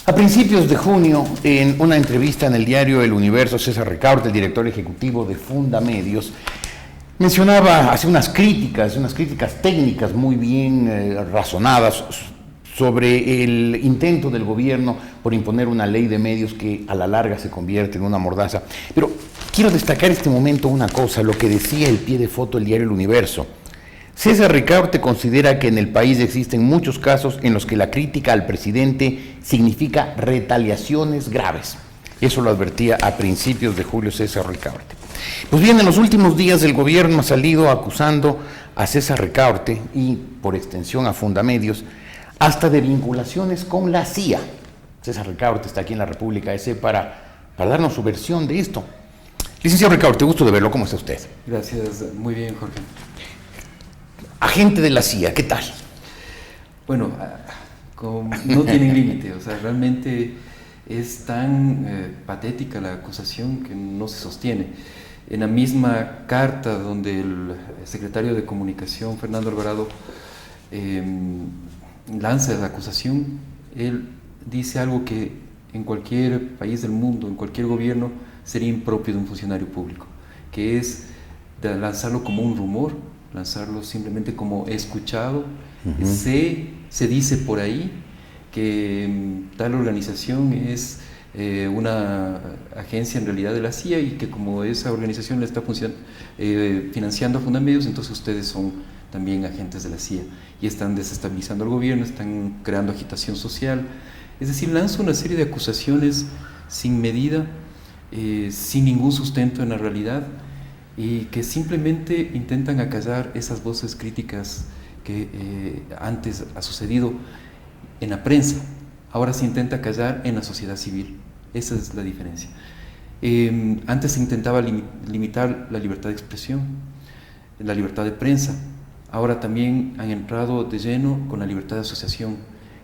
A principios de junio, en una entrevista en el diario El Universo, César Ricaurte, el director ejecutivo de Fundamedios, mencionaba, hace unas críticas técnicas muy bien razonadas sobre el intento del gobierno por imponer una ley de medios que a la larga se convierte en una mordaza. Pero quiero destacar en este momento una cosa, lo que decía el pie de foto del diario El Universo. César Ricaurte considera que en el país existen muchos casos en los que la crítica al presidente significa retaliaciones graves. Eso lo advertía a principios de julio César Ricaurte. Pues bien, en los últimos días el gobierno ha salido acusando a César Ricaurte y, por extensión, a Fundamedios, hasta de vinculaciones con la CIA. César Ricaurte está aquí en la República S para darnos su versión de esto. Licenciado Ricaurte, gusto de verlo. ¿Cómo está usted? Gracias, muy bien, Jorge. Agente de la CIA, ¿qué tal? Bueno, no tienen límite, o sea, realmente es tan patética la acusación que no se sostiene. En la misma carta donde el secretario de Comunicación, Fernando Alvarado, lanza la acusación, él dice algo que en cualquier país del mundo, en cualquier gobierno, sería impropio de un funcionario público, que es de lanzarlo como un rumor, lanzarlo simplemente como he escuchado. Se dice por ahí que tal organización es una agencia en realidad de la CIA y que como esa organización le está financiando a Fundamedios, entonces ustedes son también agentes de la CIA y están desestabilizando al gobierno, están creando agitación social. Es decir, lanza una serie de acusaciones sin medida, sin ningún sustento en la realidad, y que simplemente intentan acallar esas voces críticas que antes ha sucedido en la prensa. Ahora se intenta acallar en la sociedad civil. Esa es la diferencia. Antes se intentaba limitar la libertad de expresión, la libertad de prensa. Ahora también han entrado de lleno con la libertad de asociación,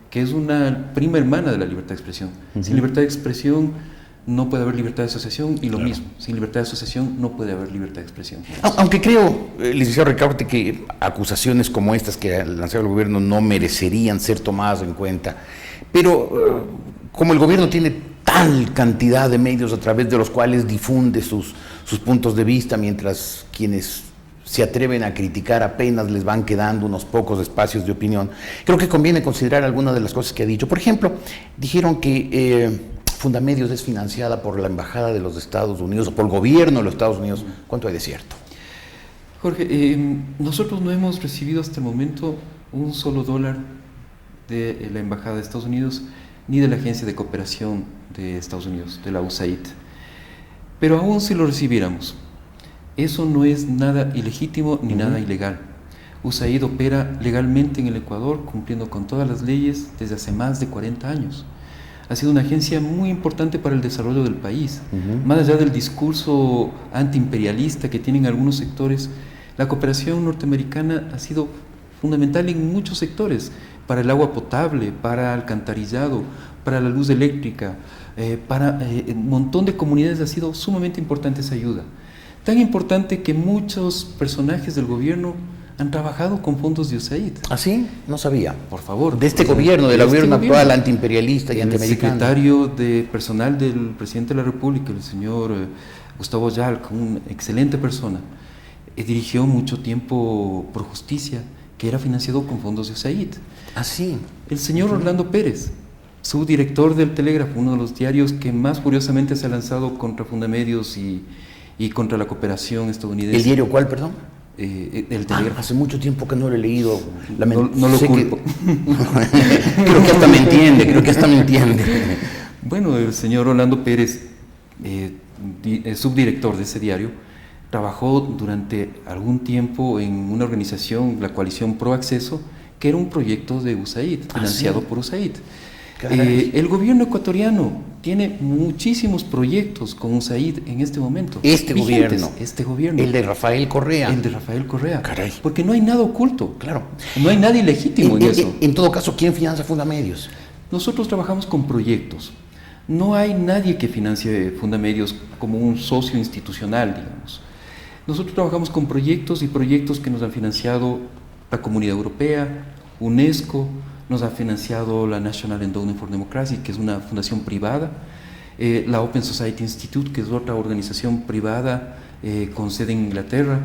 que es una prima hermana de la libertad de expresión. Sin libertad de expresión no puede haber libertad de asociación y lo mismo, sin libertad de asociación no puede haber libertad de expresión. Aunque creo, licenciado Ricaurte, que acusaciones como estas que ha lanzado el gobierno no merecerían ser tomadas en cuenta, pero como el gobierno tiene tal cantidad de medios a través de los cuales difunde sus puntos de vista, mientras quienes se atreven a criticar apenas les van quedando unos pocos espacios de opinión, creo que conviene considerar algunas de las cosas que ha dicho. Por ejemplo, dijeron que Fundamedios es financiada por la Embajada de los Estados Unidos o por el gobierno de los Estados Unidos. ¿Cuánto hay de cierto? Jorge, nosotros no hemos recibido hasta el momento un solo dólar de la Embajada de Estados Unidos ni de la Agencia de Cooperación de Estados Unidos, de la USAID. Pero aún si lo recibiéramos, eso no es nada ilegítimo ni nada ilegal. USAID opera legalmente en el Ecuador, cumpliendo con todas las leyes desde hace más de 40 años. Ha sido una agencia muy importante para el desarrollo del país. Más allá del discurso antiimperialista que tienen algunos sectores, la cooperación norteamericana ha sido fundamental en muchos sectores, para el agua potable, para alcantarillado, para la luz eléctrica, para un montón de comunidades ha sido sumamente importante esa ayuda. Tan importante que muchos personajes del gobierno han trabajado con fondos de USAID. ¿Ah, sí? No sabía. Por favor. De este gobierno, del gobierno actual antiimperialista y antiamericano. El secretario de personal del presidente de la República, el señor Gustavo Yalc, una excelente persona, dirigió mucho tiempo Pro Justicia, que era financiado con fondos de USAID. ¿Ah, sí? El señor Orlando Pérez, subdirector del Telégrafo, uno de los diarios que más furiosamente se ha lanzado contra Fundamedios y contra la cooperación estadounidense. ¿El diario cuál, perdón? El Telégrafo. Hace mucho tiempo que no lo he leído. No lo culpo. Creo que hasta me entiende. Bueno, el señor Orlando Pérez, subdirector de ese diario, trabajó durante algún tiempo en una organización, la Coalición Pro Acceso, que era un proyecto de USAID, financiado por USAID. El gobierno ecuatoriano tiene muchísimos proyectos con USAID en este momento. Este gobierno. El de Rafael Correa. Caray. Porque no hay nada oculto. Claro. No hay nada ilegítimo en eso. En todo caso, ¿quién financia Fundamedios? Nosotros trabajamos con proyectos. No hay nadie que financie Fundamedios como un socio institucional, digamos. Nosotros trabajamos con proyectos y proyectos que nos han financiado la Comunidad Europea, UNESCO, nos ha financiado la National Endowment for Democracy, que es una fundación privada, la Open Society Institute, que es otra organización privada con sede en Inglaterra.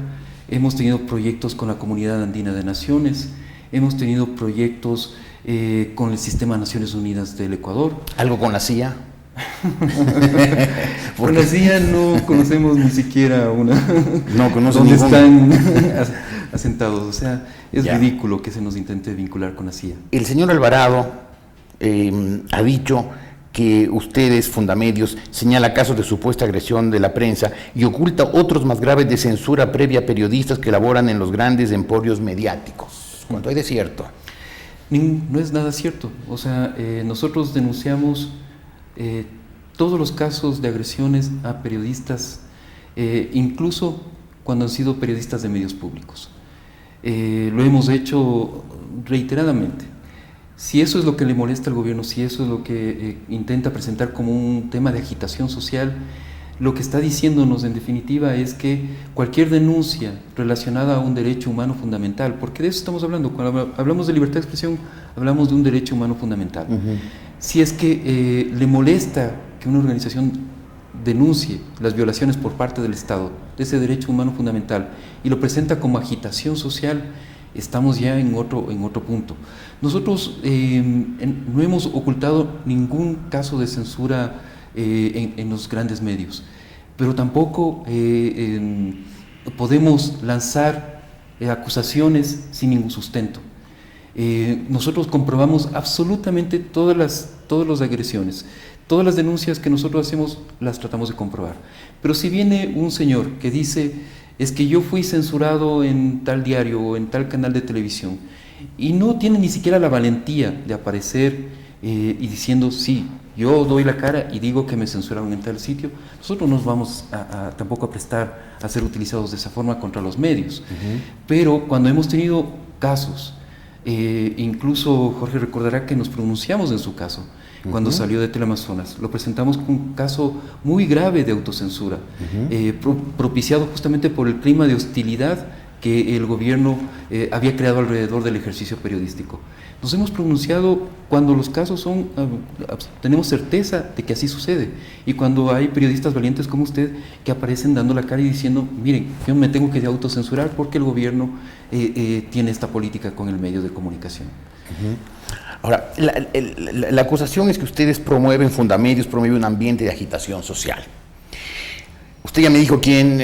Hemos tenido proyectos con la Comunidad Andina de Naciones, hemos tenido proyectos con el Sistema de Naciones Unidas del Ecuador. ¿Algo con la CIA? Con la CIA no conocemos ni siquiera dónde están asentados. O sea, es ridículo que se nos intente vincular con la CIA. El señor Alvarado ha dicho que ustedes, Fundamedios, señala casos de supuesta agresión de la prensa y oculta otros más graves de censura previa a periodistas que laboran en los grandes emporios mediáticos. ¿Cuánto hay de cierto? No es nada cierto. O sea, nosotros denunciamos todos los casos de agresiones a periodistas, incluso cuando han sido periodistas de medios públicos. Lo hemos hecho reiteradamente. Si eso es lo que le molesta al gobierno, si eso es lo que intenta presentar como un tema de agitación social, lo que está diciéndonos en definitiva es que cualquier denuncia relacionada a un derecho humano fundamental, porque de eso estamos hablando, cuando hablamos de libertad de expresión, hablamos de un derecho humano fundamental. Si es que le molesta que una organización denuncie las violaciones por parte del Estado de ese derecho humano fundamental y lo presenta como agitación social, estamos ya en otro punto. Nosotros no hemos ocultado ningún caso de censura en los grandes medios, pero tampoco podemos lanzar acusaciones sin ningún sustento. Nosotros comprobamos absolutamente todas las agresiones, todas las denuncias que nosotros hacemos las tratamos de comprobar. Pero si viene un señor que dice, es que yo fui censurado en tal diario o en tal canal de televisión, y no tiene ni siquiera la valentía de aparecer y diciendo, sí, yo doy la cara y digo que me censuraron en tal sitio, nosotros no nos vamos tampoco a prestar a ser utilizados de esa forma contra los medios. Pero cuando hemos tenido casos, incluso Jorge recordará que nos pronunciamos en su caso, cuando salió de Teleamazonas, lo presentamos como un caso muy grave de autocensura, propiciado justamente por el clima de hostilidad que el gobierno había creado alrededor del ejercicio periodístico. Nos hemos pronunciado cuando los casos tenemos certeza de que así sucede, y cuando hay periodistas valientes como usted que aparecen dando la cara y diciendo, miren, yo me tengo que autocensurar porque el gobierno tiene esta política con el medio de comunicación. Ahora, la acusación es que ustedes promueven, Fundamedios promueve un ambiente de agitación social. Usted ya me dijo quién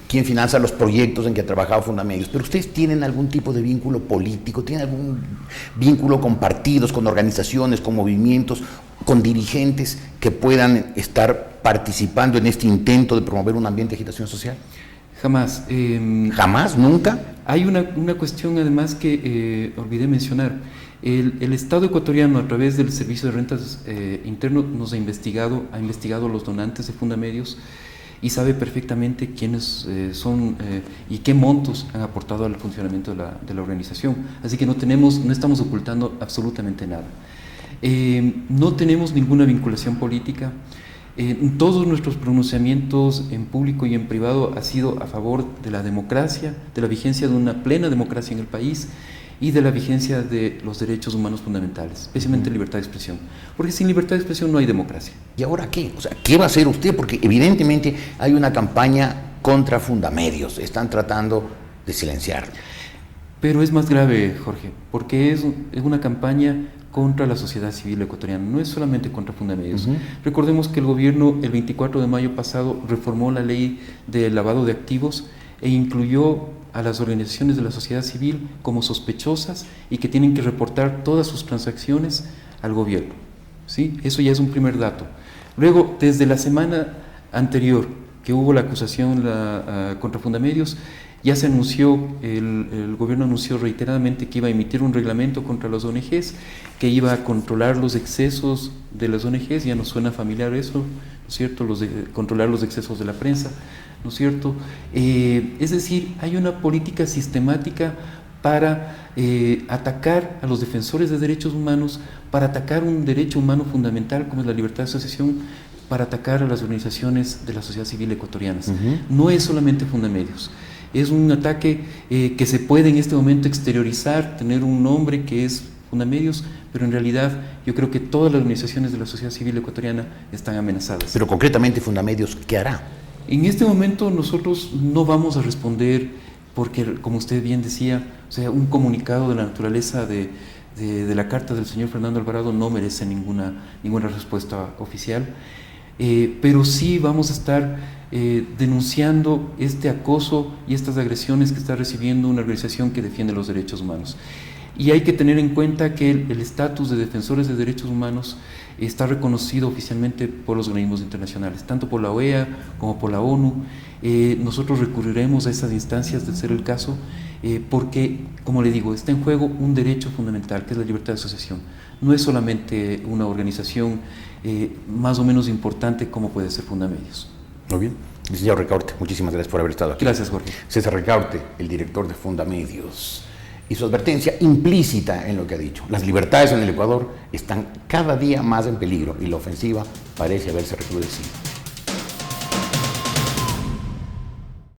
financia los proyectos en que ha trabajado Fundamedios, pero ¿ustedes tienen algún tipo de vínculo político? ¿Tienen algún vínculo con partidos, con organizaciones, con movimientos, con dirigentes que puedan estar participando en este intento de promover un ambiente de agitación social? Jamás. ¿Jamás? ¿Nunca? Hay una cuestión además que olvidé mencionar. El Estado ecuatoriano, a través del Servicio de Rentas Interno, nos ha investigado los donantes de Fundamedios y sabe perfectamente quiénes son y qué montos han aportado al funcionamiento de la organización. Así que no estamos ocultando absolutamente nada. No tenemos ninguna vinculación política. Todos nuestros pronunciamientos en público y en privado ha sido a favor de la democracia, de la vigencia de una plena democracia en el país y de la vigencia de los derechos humanos fundamentales, especialmente libertad de expresión, porque sin libertad de expresión no hay democracia. ¿Y ahora qué? O sea, ¿qué va a hacer usted? Porque evidentemente hay una campaña contra Fundamedios, están tratando de silenciar. Pero es más grave, Jorge, porque es una campaña contra la sociedad civil ecuatoriana, no es solamente contra Fundamedios. Recordemos que el gobierno el 24 de mayo pasado reformó la ley de lavado de activos e incluyó a las organizaciones de la sociedad civil como sospechosas y que tienen que reportar todas sus transacciones al gobierno. ¿Sí? Eso ya es un primer dato. Luego, desde la semana anterior que hubo la acusación contra Fundamedios, ya se anunció, el gobierno anunció reiteradamente que iba a emitir un reglamento contra las ONGs, que iba a controlar los excesos de las ONGs, ya nos suena familiar eso, ¿no es cierto?, controlar los excesos de la prensa, ¿no es cierto? Es decir, hay una política sistemática para atacar a los defensores de derechos humanos, para atacar un derecho humano fundamental como es la libertad de asociación, para atacar a las organizaciones de la sociedad civil ecuatorianas. No es solamente Fundamedios. Es un ataque que se puede en este momento exteriorizar, tener un nombre que es Fundamedios, pero en realidad yo creo que todas las organizaciones de la sociedad civil ecuatoriana están amenazadas. Pero concretamente Fundamedios, ¿qué hará? En este momento nosotros no vamos a responder porque, como usted bien decía, o sea, un comunicado de la naturaleza de la carta del señor Fernando Alvarado no merece ninguna respuesta oficial, pero sí vamos a estar denunciando este acoso y estas agresiones que está recibiendo una organización que defiende los derechos humanos. Y hay que tener en cuenta que el estatus de defensores de derechos humanos está reconocido oficialmente por los organismos internacionales, tanto por la OEA como por la ONU. Nosotros recurriremos a esas instancias de ser el caso, porque, como le digo, está en juego un derecho fundamental, que es la libertad de asociación. No es solamente una organización más o menos importante como puede ser Fundamedios. Muy bien. Señor Ricaurte, muchísimas gracias por haber estado aquí. Gracias, Jorge. César Ricaurte, el director de Fundamedios, y su advertencia implícita en lo que ha dicho. Las libertades en el Ecuador están cada día más en peligro y la ofensiva parece haberse recrudecido.